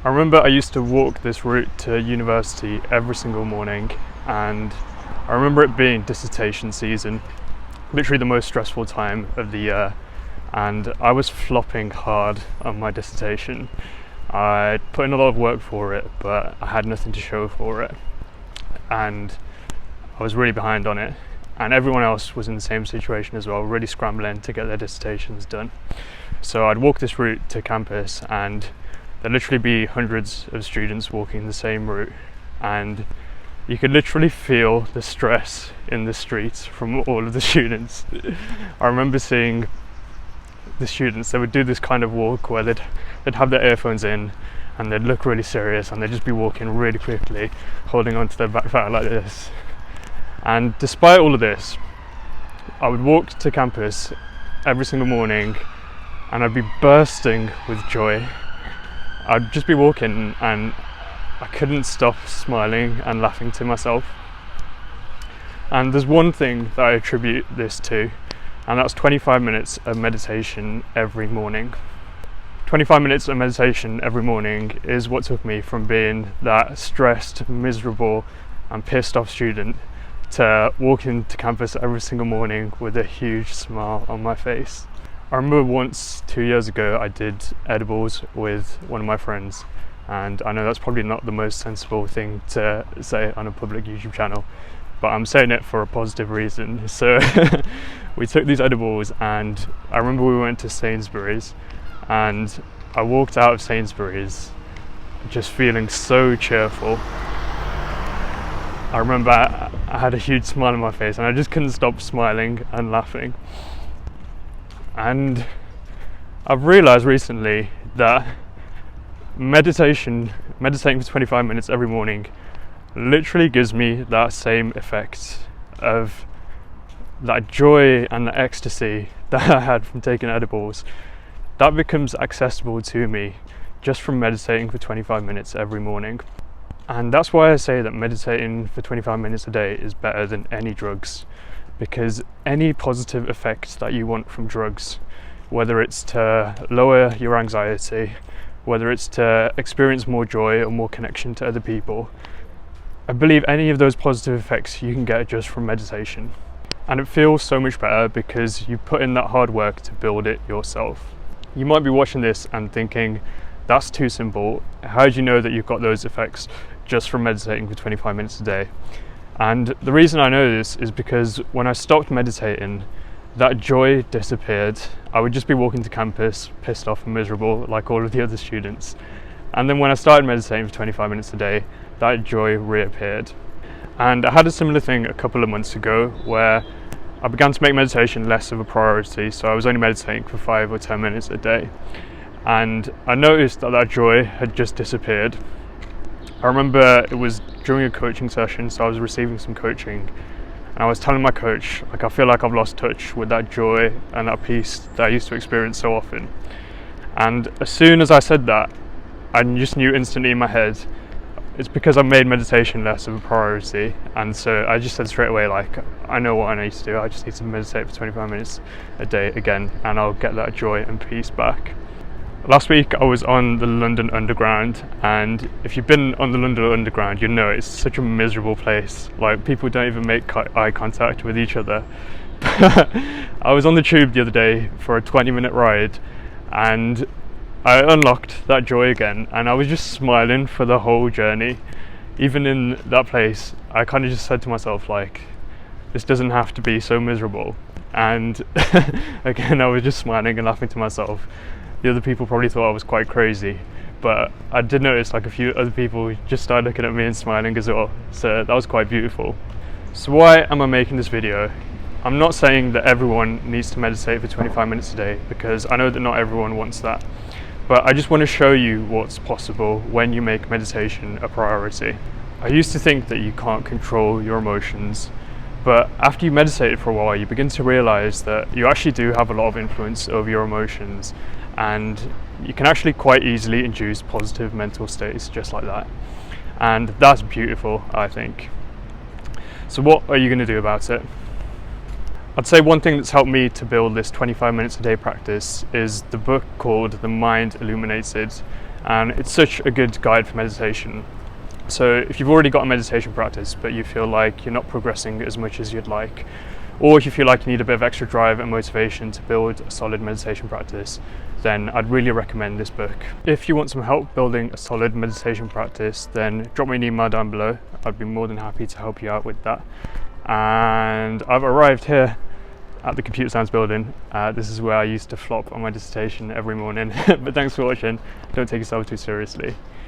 I remember I used to walk this route to university every single morning, and I remember it being dissertation season, literally the most stressful time of the year, and I was flopping hard on my dissertation. I put in a lot of work for it, but I had nothing to show for it, and I was really behind on it, and everyone else was in the same situation as well, really scrambling to get their dissertations done. So I'd walk this route to campus, and there'd literally be hundreds of students walking the same route, and you could literally feel the stress in the streets from all of the students. I remember seeing the students, they would do this kind of walk where they'd have their earphones in and they'd look really serious, and they'd just be walking really quickly, holding onto their backpack like this. And despite all of this, I would walk to campus every single morning and I'd be bursting with joy. I'd just be walking and I couldn't stop smiling and laughing to myself. And there's one thing that I attribute this to, and that's 25 minutes of meditation every morning. 25 minutes of meditation every morning is what took me from being that stressed, miserable and pissed off student to walking to campus every single morning with a huge smile on my face. I remember once 2 years ago I did edibles with one of my friends, and I know that's probably not the most sensible thing to say on a public YouTube channel, but I'm saying it for a positive reason. So we took these edibles, and I remember we went to Sainsbury's, and I walked out of Sainsbury's just feeling so cheerful. I remember I had a huge smile on my face and I just couldn't stop smiling and laughing. And I've realised recently that meditating for 25 minutes every morning literally gives me that same effect of that joy and the ecstasy that I had from taking edibles. That becomes accessible to me just from meditating for 25 minutes every morning. And that's why I say that meditating for 25 minutes a day is better than any drugs, because any positive effect that you want from drugs, whether it's to lower your anxiety, whether it's to experience more joy or more connection to other people, I believe any of those positive effects you can get just from meditation. And it feels so much better because you put in that hard work to build it yourself. You might be watching this and thinking, that's too simple. How do you know that you've got those effects just from meditating for 25 minutes a day? And the reason I know this is because when I stopped meditating, that joy disappeared. I would just be walking to campus, pissed off and miserable like all of the other students. And then when I started meditating for 25 minutes a day, that joy reappeared. And I had a similar thing a couple of months ago where I began to make meditation less of a priority, so I was only meditating for 5 or 10 minutes a day. And I noticed that joy had just disappeared. I remember it was during a coaching session, so I was receiving some coaching, and I was telling my coach, like, I feel like I've lost touch with that joy and that peace that I used to experience so often. And as soon as I said that, I just knew instantly in my head, it's because I made meditation less of a priority. And so I just said straight away, like, I know what I need to do. I just need to meditate for 25 minutes a day again, and I'll get that joy and peace back. Last week I was on the London Underground, and if you've been on the London Underground, you know it's such a miserable place. Like, people don't even make eye contact with each other. I was on the tube the other day for a 20-minute ride, and I unlocked that joy again, and I was just smiling for the whole journey. Even in that place, I kind of just said to myself, like, this doesn't have to be so miserable. And again, I was just smiling and laughing to myself. The other people probably thought I was quite crazy, but I did notice like a few other people just started looking at me and smiling as well, so that was quite beautiful. So why am I making this video? I'm not saying that everyone needs to meditate for 25 minutes a day, because I know that not everyone wants that, but I just want to show you what's possible when you make meditation a priority. I used to think that you can't control your emotions, but after you meditated for a while, you begin to realize that you actually do have a lot of influence over your emotions, and you can actually quite easily induce positive mental states just like that. And that's beautiful, I think. So what are you going to do about it? I'd say one thing that's helped me to build this 25 minutes a day practice is the book called The Mind Illuminated. and it's such a good guide for meditation. So if you've already got a meditation practice but you feel like you're not progressing as much as you'd like, or if you feel like you need a bit of extra drive and motivation to build a solid meditation practice, then I'd really recommend this book. If you want some help building a solid meditation practice, then drop me an email down below. I'd be more than happy to help you out with that. And I've arrived here at the Computer Science building. This is where I used to flop on my dissertation every morning. But thanks for watching. Don't take yourself too seriously.